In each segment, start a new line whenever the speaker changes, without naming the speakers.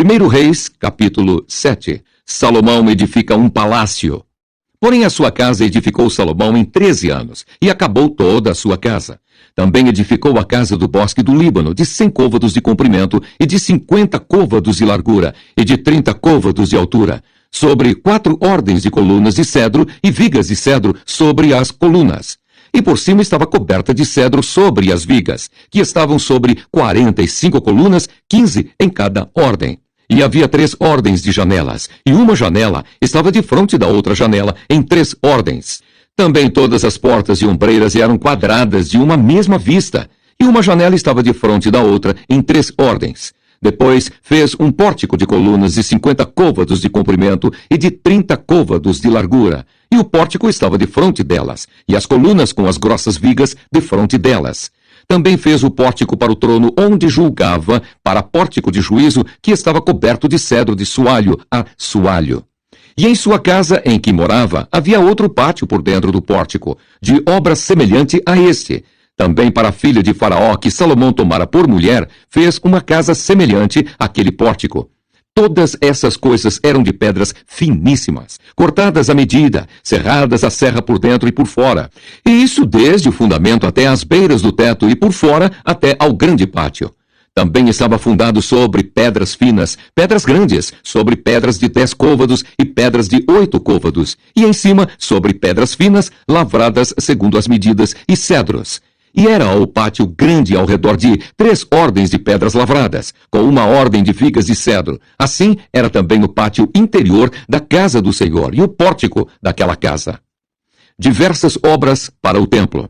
1 Reis, capítulo 7. Salomão edifica um palácio. Porém, a sua casa edificou Salomão em 13 anos, e acabou toda a sua casa. Também edificou a casa do bosque do Líbano, de 100 côvados de comprimento, e de 50 côvados de largura, e de 30 côvados de altura, sobre 4 ordens de colunas de cedro e vigas de cedro sobre as colunas. E por cima estava coberta de cedro sobre as vigas, que estavam sobre 45 colunas, 15 em cada ordem. E havia 3 ordens de janelas, e uma janela estava de frente da outra janela, em 3 ordens. Também todas as portas e ombreiras eram quadradas de uma mesma vista, e uma janela estava de frente da outra, em 3 ordens. Depois fez um pórtico de colunas de 50 côvados de comprimento e de 30 côvados de largura, e o pórtico estava de frente delas, e as colunas com as grossas vigas de frente delas. Também fez o pórtico para o trono onde julgava, para pórtico de juízo, que estava coberto de cedro de soalho a soalho. E em sua casa em que morava, havia outro pátio por dentro do pórtico, de obra semelhante a este. Também para a filha de Faraó, que Salomão tomara por mulher, fez uma casa semelhante àquele pórtico. Todas essas coisas eram de pedras finíssimas, cortadas à medida, serradas à serra por dentro e por fora. E isso desde o fundamento até as beiras do teto e por fora até ao grande pátio. Também estava fundado sobre pedras finas, pedras grandes, sobre pedras de 10 côvados e pedras de 8 côvados, e em cima sobre pedras finas, lavradas segundo as medidas, e cedros. E era o pátio grande ao redor de 3 ordens de pedras lavradas, com uma ordem de vigas de cedro. Assim era também o pátio interior da casa do Senhor e o pórtico daquela casa. Diversas obras para o templo.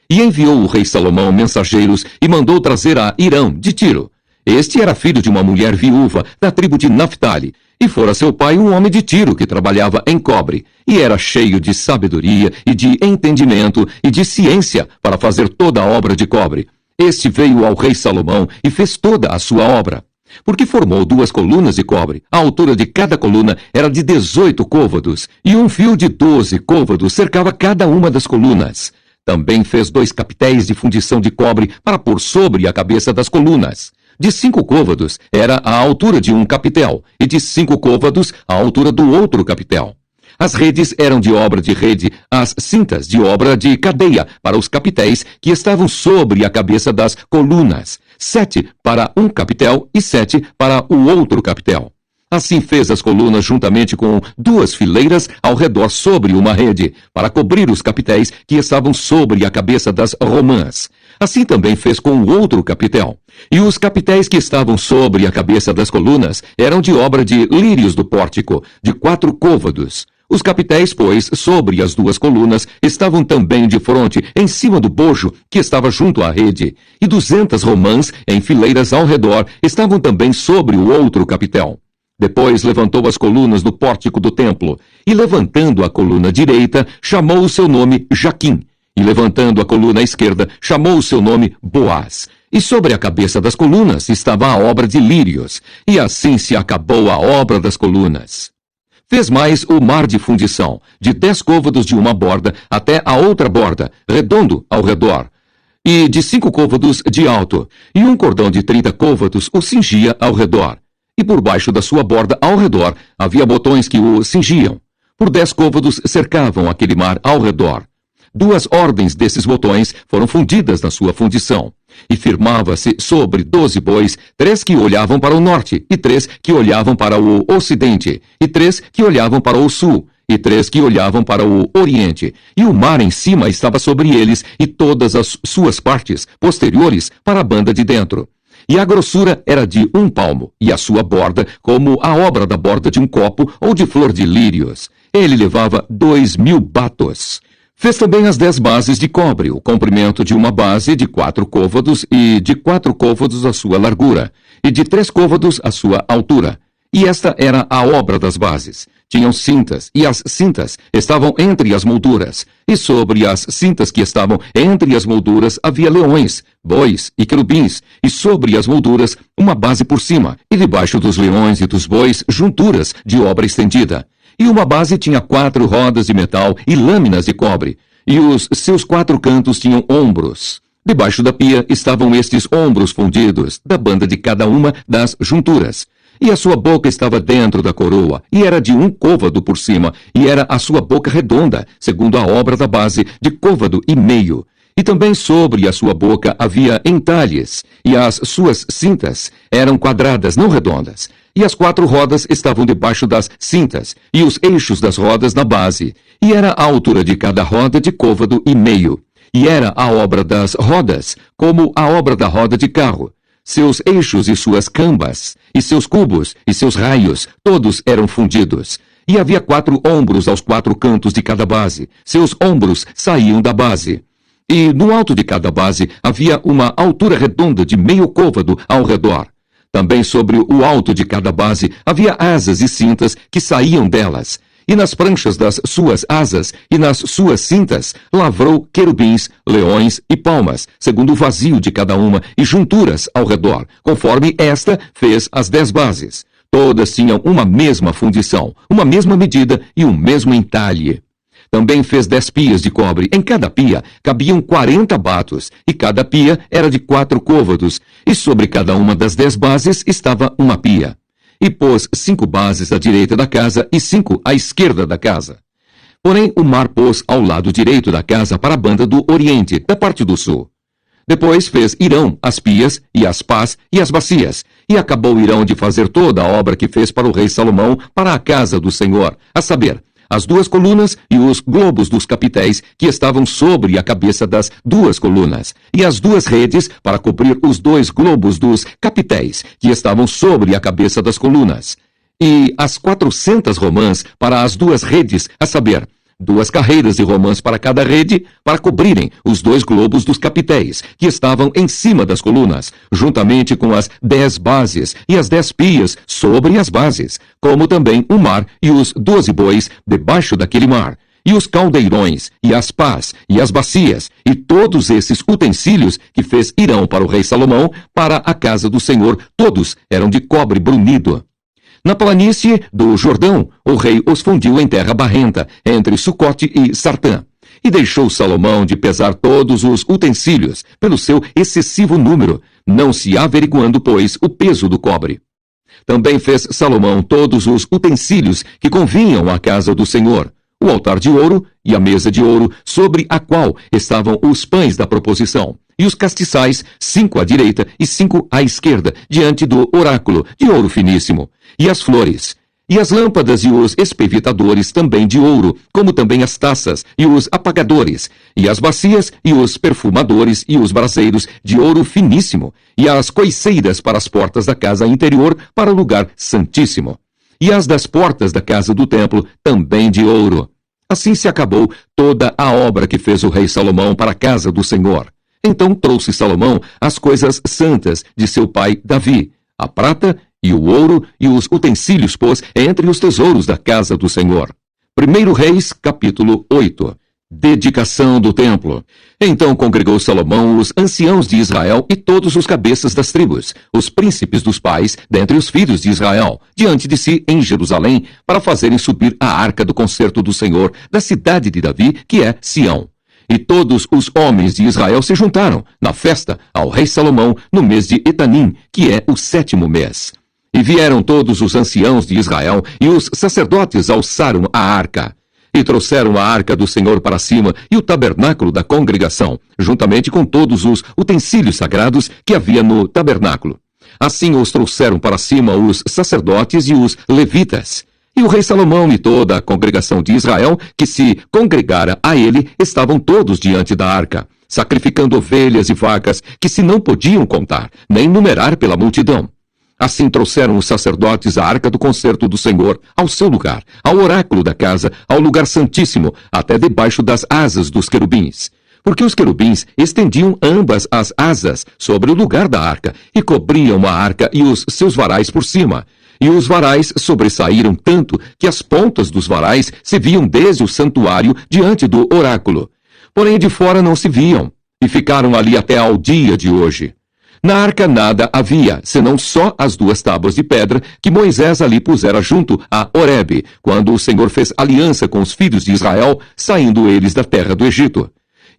E enviou o rei Salomão mensageiros e mandou trazer a Hirão, de Tiro. Este era filho de uma mulher viúva da tribo de Naphtali, e fora seu pai um homem de Tiro que trabalhava em cobre, e era cheio de sabedoria e de entendimento e de ciência para fazer toda a obra de cobre. Este veio ao rei Salomão e fez toda a sua obra. Porque formou 2 colunas de cobre. A altura de cada coluna era de 18 côvados, e um fio de 12 côvados cercava cada uma das colunas. Também fez 2 capitéis de fundição de cobre para pôr sobre a cabeça das colunas. De 5 côvados era a altura de um capitel, e de 5 côvados a altura do outro capitel. As redes eram de obra de rede, as cintas de obra de cadeia para os capitéis que estavam sobre a cabeça das colunas, 7 para um capitel e 7 para o outro capitel. Assim fez as colunas juntamente com 2 fileiras ao redor sobre uma rede, para cobrir os capitéis que estavam sobre a cabeça das romãs. Assim também fez com o outro capitel. E os capitéis que estavam sobre a cabeça das colunas eram de obra de lírios do pórtico, de 4 côvados. Os capitéis, pois, sobre as 2 colunas, estavam também de fronte, em cima do bojo, que estava junto à rede. E 200 romãs, em fileiras ao redor, estavam também sobre o outro capitel. Depois levantou as colunas do pórtico do templo, e levantando a coluna direita, chamou o seu nome Jaquim, e levantando a coluna esquerda, chamou o seu nome Boaz. E sobre a cabeça das colunas estava a obra de lírios, e assim se acabou a obra das colunas. Fez mais o mar de fundição, de 10 côvados de uma borda até a outra borda, redondo ao redor, e de 5 côvados de alto, e um cordão de 30 côvados o cingia ao redor. E por baixo da sua borda ao redor havia botões que o cingiam. Por 10 côvados cercavam aquele mar ao redor. 2 ordens desses botões foram fundidas na sua fundição. E firmava-se sobre 12 bois, 3 que olhavam para o norte, e 3 que olhavam para o ocidente, e 3 que olhavam para o sul, e 3 que olhavam para o oriente. E o mar em cima estava sobre eles, e todas as suas partes posteriores para a banda de dentro. E a grossura era de 1 palmo, e a sua borda, como a obra da borda de um copo ou de flor de lírios. Ele levava 2.000 batos. Fez também as 10 bases de cobre, o comprimento de uma base de 4 côvados e de 4 côvados a sua largura, e de 3 côvados a sua altura. E esta era a obra das bases. Tinham cintas, e as cintas estavam entre as molduras. E sobre as cintas que estavam entre as molduras havia leões, bois e querubins, e sobre as molduras uma base por cima, e debaixo dos leões e dos bois junturas de obra estendida. E uma base tinha 4 rodas de metal e lâminas de cobre, e os seus 4 cantos tinham ombros. Debaixo da pia estavam estes ombros fundidos, da banda de cada uma das junturas. E a sua boca estava dentro da coroa, e era de um côvado por cima, e era a sua boca redonda, segundo a obra da base, de côvado e meio. E também sobre a sua boca havia entalhes, e as suas cintas eram quadradas, não redondas. E as 4 rodas estavam debaixo das cintas, e os eixos das rodas na base. E era a altura de cada roda de côvado e meio. E era a obra das rodas, como a obra da roda de carro. Seus eixos e suas cambas, e seus cubos, e seus raios, todos eram fundidos. E havia 4 ombros aos 4 cantos de cada base. Seus ombros saíam da base. E no alto de cada base havia uma altura redonda de meio côvado ao redor. Também sobre o alto de cada base havia asas e cintas que saíam delas. E nas pranchas das suas asas e nas suas cintas lavrou querubins, leões e palmas, segundo o vazio de cada uma, e junturas ao redor, conforme esta fez as 10 bases. Todas tinham uma mesma fundição, uma mesma medida e um mesmo entalhe. Também fez 10 pias de cobre. Em cada pia cabiam 40 batos, e cada pia era de 4 côvados, e sobre cada uma das 10 bases estava uma pia. E pôs 5 bases à direita da casa e 5 à esquerda da casa. Porém, o mar pôs ao lado direito da casa para a banda do oriente, da parte do sul. Depois fez Irão as pias, e as pás, e as bacias, e acabou Irão de fazer toda a obra que fez para o rei Salomão para a casa do Senhor, a saber, as 2 colunas e os globos dos capitéis que estavam sobre a cabeça das 2 colunas, e as 2 redes para cobrir os 2 globos dos capitéis que estavam sobre a cabeça das colunas, e as 400 romãs para as 2 redes, a saber, 2 carreiras de romãs para cada rede, para cobrirem os 2 globos dos capitéis, que estavam em cima das colunas, juntamente com as 10 bases e as 10 pias sobre as bases, como também o mar e os 12 bois debaixo daquele mar, e os caldeirões, e as pás, e as bacias, e todos esses utensílios que fez Irão para o rei Salomão, para a casa do Senhor, todos eram de cobre brunido. Na planície do Jordão, o rei os fundiu em terra barrenta, entre Sucote e Sartã. E deixou Salomão de pesar todos os utensílios, pelo seu excessivo número, não se averiguando, pois, o peso do cobre. Também fez Salomão todos os utensílios que convinham à casa do Senhor, o altar de ouro e a mesa de ouro, sobre a qual estavam os pães da proposição, e os castiçais, 5 à direita e 5 à esquerda, diante do oráculo, de ouro finíssimo, e as flores, e as lâmpadas e os espevitadores também de ouro, como também as taças e os apagadores, e as bacias e os perfumadores e os braseiros de ouro finíssimo, e as coiceiras para as portas da casa interior para o lugar santíssimo, e as das portas da casa do templo também de ouro. Assim se acabou toda a obra que fez o rei Salomão para a casa do Senhor. Então trouxe Salomão as coisas santas de seu pai Davi, a prata e o ouro e os utensílios pôs entre os tesouros da casa do Senhor. 1 Reis, capítulo 8. Dedicação do templo. Então congregou Salomão os anciãos de Israel e todos os cabeças das tribos, os príncipes dos pais, dentre os filhos de Israel, diante de si em Jerusalém, para fazerem subir a arca do concerto do Senhor, da cidade de Davi, que é Sião. E todos os homens de Israel se juntaram, na festa, ao rei Salomão, no mês de Etanim, que é o 7º mês. E vieram todos os anciãos de Israel, e os sacerdotes alçaram a arca. E trouxeram a arca do Senhor para cima, e o tabernáculo da congregação, juntamente com todos os utensílios sagrados que havia no tabernáculo. Assim os trouxeram para cima os sacerdotes e os levitas. E o rei Salomão e toda a congregação de Israel, que se congregara a ele, estavam todos diante da arca, sacrificando ovelhas e vacas, que se não podiam contar, nem numerar pela multidão. Assim trouxeram os sacerdotes a arca do concerto do Senhor ao seu lugar, ao oráculo da casa, ao lugar santíssimo, até debaixo das asas dos querubins. Porque os querubins estendiam ambas as asas sobre o lugar da arca, e cobriam a arca e os seus varais por cima. E os varais sobressaíram tanto que as pontas dos varais se viam desde o santuário diante do oráculo. Porém de fora não se viam, e ficaram ali até ao dia de hoje. Na arca nada havia, senão só as 2 tábuas de pedra que Moisés ali pusera junto a Horebe, quando o Senhor fez aliança com os filhos de Israel, saindo eles da terra do Egito.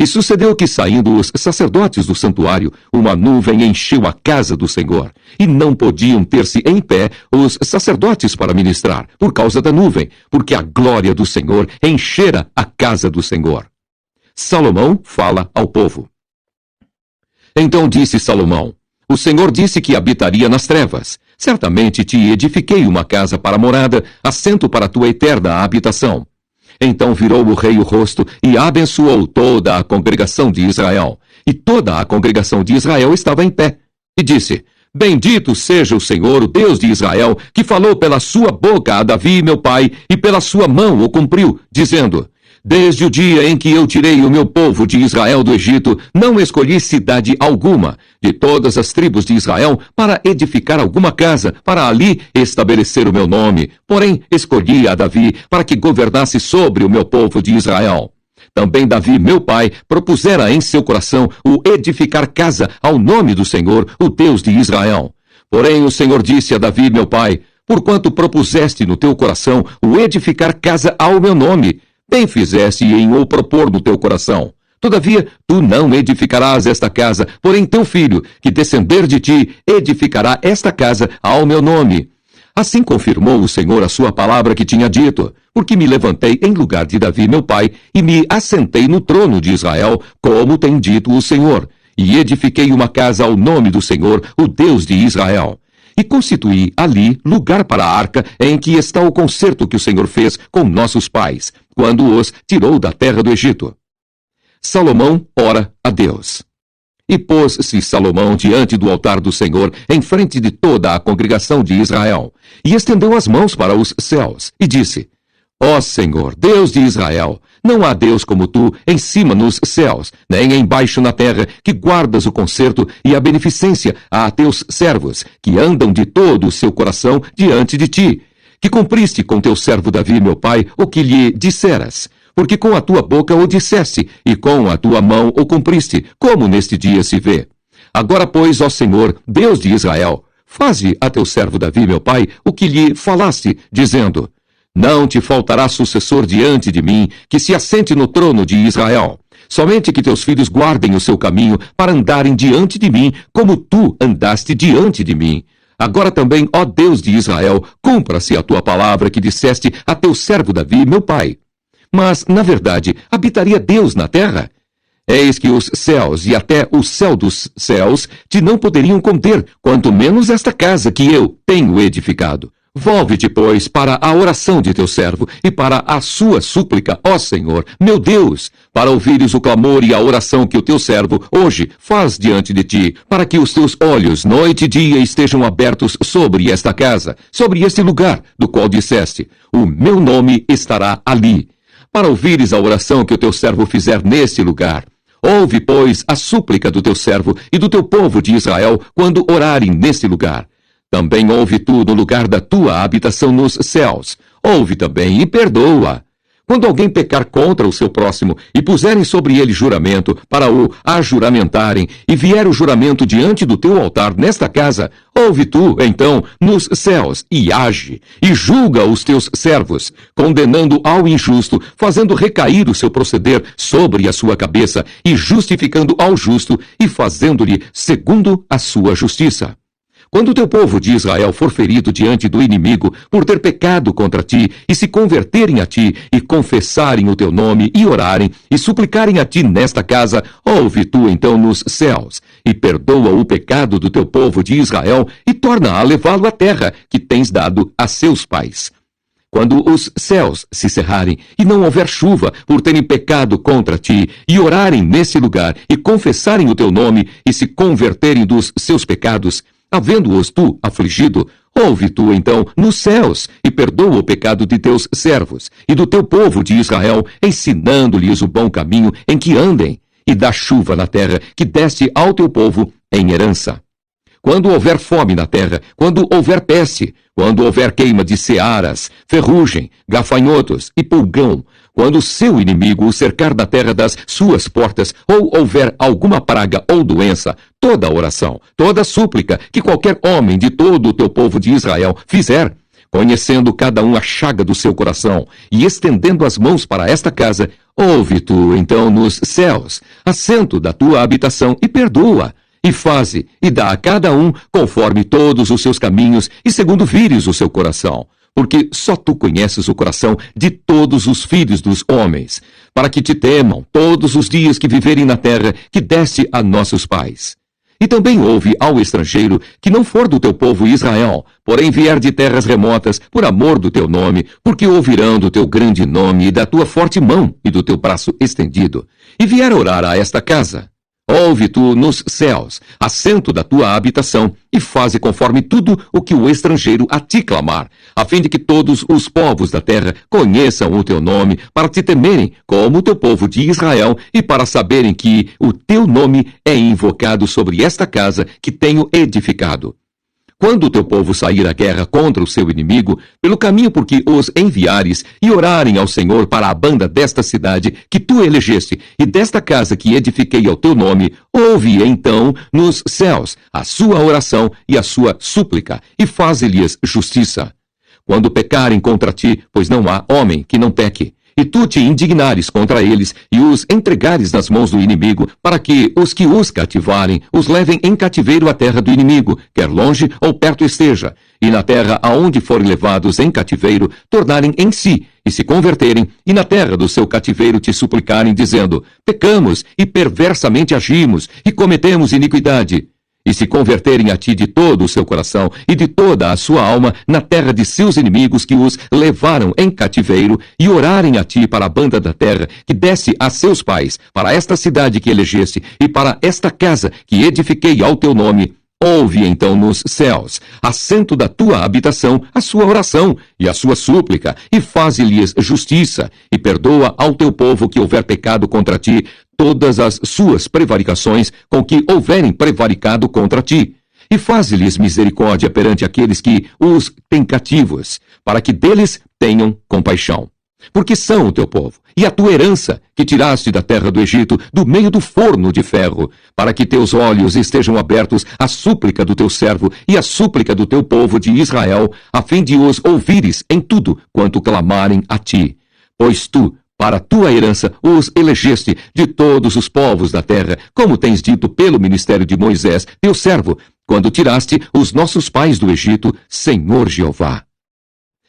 E sucedeu que, saindo os sacerdotes do santuário, uma nuvem encheu a casa do Senhor, e não podiam ter-se em pé os sacerdotes para ministrar, por causa da nuvem, porque a glória do Senhor enchera a casa do Senhor. Salomão fala ao povo. Então disse Salomão: O Senhor disse que habitaria nas trevas. Certamente te edifiquei uma casa para morada, assento para tua eterna habitação. Então virou o rei o rosto e abençoou toda a congregação de Israel. E toda a congregação de Israel estava em pé. E disse: Bendito seja o Senhor, o Deus de Israel, que falou pela sua boca a Davi, meu pai, e pela sua mão o cumpriu, dizendo: Desde o dia em que eu tirei o meu povo de Israel do Egito, não escolhi cidade alguma de todas as tribos de Israel para edificar alguma casa, para ali estabelecer o meu nome. Porém, escolhi a Davi para que governasse sobre o meu povo de Israel. Também Davi, meu pai, propusera em seu coração o edificar casa ao nome do Senhor, o Deus de Israel. Porém, o Senhor disse a Davi, meu pai: Porquanto propuseste no teu coração o edificar casa ao meu nome, bem fizeste em o propor no teu coração. Todavia, tu não edificarás esta casa, porém teu filho, que descender de ti, edificará esta casa ao meu nome. Assim confirmou o Senhor a sua palavra que tinha dito, porque me levantei em lugar de Davi, meu pai, e me assentei no trono de Israel, como tem dito o Senhor, e edifiquei uma casa ao nome do Senhor, o Deus de Israel. E constituí ali lugar para a arca em que está o concerto que o Senhor fez com nossos pais, quando os tirou da terra do Egito. Salomão ora a Deus. E pôs-se Salomão diante do altar do Senhor, em frente de toda a congregação de Israel, e estendeu as mãos para os céus, e disse: Ó Senhor, Deus de Israel, não há Deus como tu em cima nos céus, nem embaixo na terra, que guardas o conserto e a beneficência a teus servos, que andam de todo o seu coração diante de ti, que cumpriste com teu servo Davi, meu pai, o que lhe disseras. Porque com a tua boca o disseste, e com a tua mão o cumpriste, como neste dia se vê. Agora, pois, ó Senhor, Deus de Israel, faze a teu servo Davi, meu pai, o que lhe falaste, dizendo: Não te faltará sucessor diante de mim, que se assente no trono de Israel. Somente que teus filhos guardem o seu caminho para andarem diante de mim, como tu andaste diante de mim. Agora também, ó Deus de Israel, cumpra-se a tua palavra que disseste a teu servo Davi, meu pai. Mas, na verdade, habitaria Deus na terra? Eis que os céus e até o céu dos céus te não poderiam conter, quanto menos esta casa que eu tenho edificado. Volve-te, pois, para a oração de teu servo e para a sua súplica, ó Senhor, meu Deus, para ouvires o clamor e a oração que o teu servo hoje faz diante de ti, para que os teus olhos, noite e dia, estejam abertos sobre esta casa, sobre este lugar, do qual disseste: O meu nome estará ali. Para ouvires a oração que o teu servo fizer neste lugar. Ouve, pois, a súplica do teu servo e do teu povo de Israel quando orarem neste lugar. Também ouve tu no lugar da tua habitação nos céus. Ouve também e perdoa. Quando alguém pecar contra o seu próximo e puserem sobre ele juramento para o ajuramentarem, e vier o juramento diante do teu altar nesta casa, ouve tu, então, nos céus, e age, e julga os teus servos, condenando ao injusto, fazendo recair o seu proceder sobre a sua cabeça, e justificando ao justo, e fazendo-lhe segundo a sua justiça. Quando o teu povo de Israel for ferido diante do inimigo por ter pecado contra ti, e se converterem a ti, e confessarem o teu nome, e orarem, e suplicarem a ti nesta casa, ouve tu então nos céus, e perdoa o pecado do teu povo de Israel, e torna a levá-lo à terra que tens dado a seus pais. Quando os céus se cerrarem, e não houver chuva por terem pecado contra ti, e orarem nesse lugar, e confessarem o teu nome, e se converterem dos seus pecados, havendo-os tu afligido, ouve tu então nos céus, e perdoa o pecado de teus servos, e do teu povo de Israel, ensinando-lhes o bom caminho em que andem, e dá chuva na terra que deste ao teu povo em herança. Quando houver fome na terra, quando houver peste, quando houver queima de searas, ferrugem, gafanhotos e pulgão, quando seu inimigo o cercar da terra das suas portas, ou houver alguma praga ou doença, toda oração, toda súplica que qualquer homem de todo o teu povo de Israel fizer, conhecendo cada um a chaga do seu coração, e estendendo as mãos para esta casa, ouve tu, então, nos céus, assento da tua habitação, e perdoa, e faze, e dá a cada um conforme todos os seus caminhos, e segundo vires o seu coração. Porque só tu conheces o coração de todos os filhos dos homens, para que te temam todos os dias que viverem na terra que deste a nossos pais. E também ouve ao estrangeiro que não for do teu povo Israel, porém vier de terras remotas, por amor do teu nome, porque ouvirão do teu grande nome e da tua forte mão e do teu braço estendido, e vier orar a esta casa. Ouve tu nos céus, assento da tua habitação, e faze conforme tudo o que o estrangeiro a ti clamar, a fim de que todos os povos da terra conheçam o teu nome, para te temerem como o teu povo de Israel, e para saberem que o teu nome é invocado sobre esta casa que tenho edificado. Quando o teu povo sair à guerra contra o seu inimigo, pelo caminho por que os enviares, e orarem ao Senhor para a banda desta cidade que tu elegeste, e desta casa que edifiquei ao teu nome, ouve então nos céus a sua oração e a sua súplica, e faze-lhes justiça. Quando pecarem contra ti, pois não há homem que não peque, e tu te indignares contra eles, e os entregares nas mãos do inimigo, para que os cativarem, os levem em cativeiro à terra do inimigo, quer longe ou perto esteja, e na terra aonde forem levados em cativeiro, tornarem em si, e se converterem, e na terra do seu cativeiro te suplicarem, dizendo, pecamos, e perversamente agimos, e cometemos iniquidade. E se converterem a ti de todo o seu coração e de toda a sua alma na terra de seus inimigos que os levaram em cativeiro, e orarem a ti para a banda da terra que desce a seus pais, para esta cidade que elegeste e para esta casa que edifiquei ao teu nome, ouve então nos céus, assento da tua habitação, a sua oração e a sua súplica, e faze-lhes justiça, e perdoa ao teu povo que houver pecado contra ti, todas as suas prevaricações com que houverem prevaricado contra ti. E faze-lhes misericórdia perante aqueles que os têm cativos, para que deles tenham compaixão. Porque são o teu povo, e a tua herança, que tiraste da terra do Egito, do meio do forno de ferro, para que teus olhos estejam abertos à súplica do teu servo e à súplica do teu povo de Israel, a fim de os ouvires em tudo quanto clamarem a ti. Pois tu, para a tua herança, os elegeste de todos os povos da terra, como tens dito pelo ministério de Moisés, teu servo, quando tiraste os nossos pais do Egito, Senhor Jeová.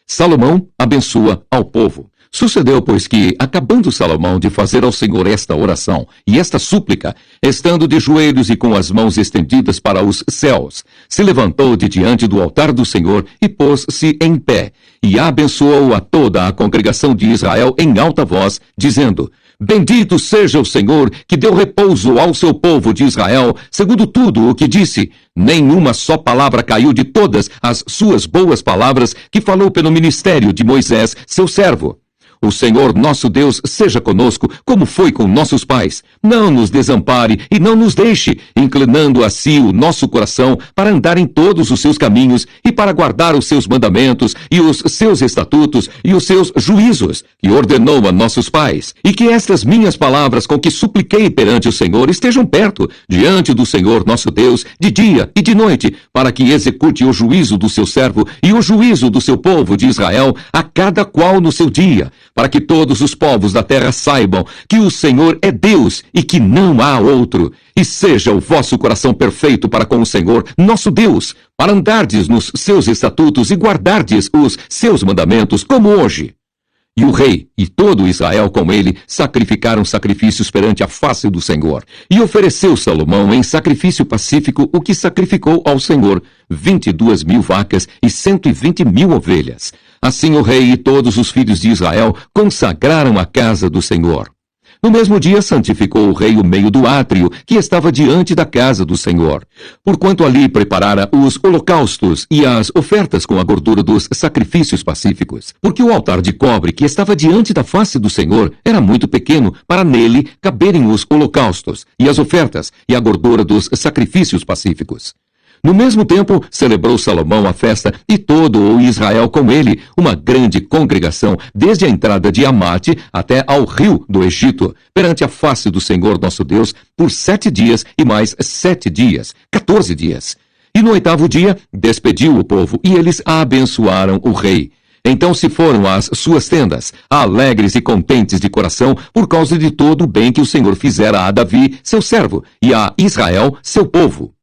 Salomão abençoa ao povo. Sucedeu, pois, que, acabando Salomão de fazer ao Senhor esta oração e esta súplica, estando de joelhos e com as mãos estendidas para os céus, se levantou de diante do altar do Senhor e pôs-se em pé, e abençoou a toda a congregação de Israel em alta voz, dizendo, Bendito seja o Senhor, que deu repouso ao seu povo de Israel, segundo tudo o que disse. Nenhuma só palavra caiu de todas as suas boas palavras que falou pelo ministério de Moisés, seu servo. O Senhor nosso Deus seja conosco, como foi com nossos pais. Não nos desampare e não nos deixe, inclinando a si o nosso coração para andar em todos os seus caminhos e para guardar os seus mandamentos e os seus estatutos e os seus juízos, que ordenou a nossos pais. E que estas minhas palavras com que supliquei perante o Senhor estejam perto, diante do Senhor nosso Deus, de dia e de noite, para que execute o juízo do seu servo e o juízo do seu povo de Israel, a cada qual no seu dia, para que todos os povos da terra saibam que o Senhor é Deus e que não há outro. E seja o vosso coração perfeito para com o Senhor, nosso Deus, para andardes nos seus estatutos e guardardes os seus mandamentos, como hoje. E o rei e todo Israel com ele sacrificaram sacrifícios perante a face do Senhor. E ofereceu Salomão em sacrifício pacífico o que sacrificou ao Senhor, 22.000 vacas e 120.000 ovelhas. Assim o rei e todos os filhos de Israel consagraram a casa do Senhor. No mesmo dia santificou o rei o meio do átrio, que estava diante da casa do Senhor, porquanto ali preparara os holocaustos e as ofertas com a gordura dos sacrifícios pacíficos. Porque o altar de cobre que estava diante da face do Senhor era muito pequeno, para nele caberem os holocaustos e as ofertas e a gordura dos sacrifícios pacíficos. No mesmo tempo, celebrou Salomão a festa e todo o Israel com ele, uma grande congregação, desde a entrada de Amate até ao rio do Egito, perante a face do Senhor nosso Deus, por 7 dias e mais 7 dias, 14 dias. E no 8º dia, despediu o povo, e eles abençoaram o rei. Então se foram às suas tendas, alegres e contentes de coração, por causa de todo o bem que o Senhor fizera a Davi, seu servo, e a Israel, seu povo.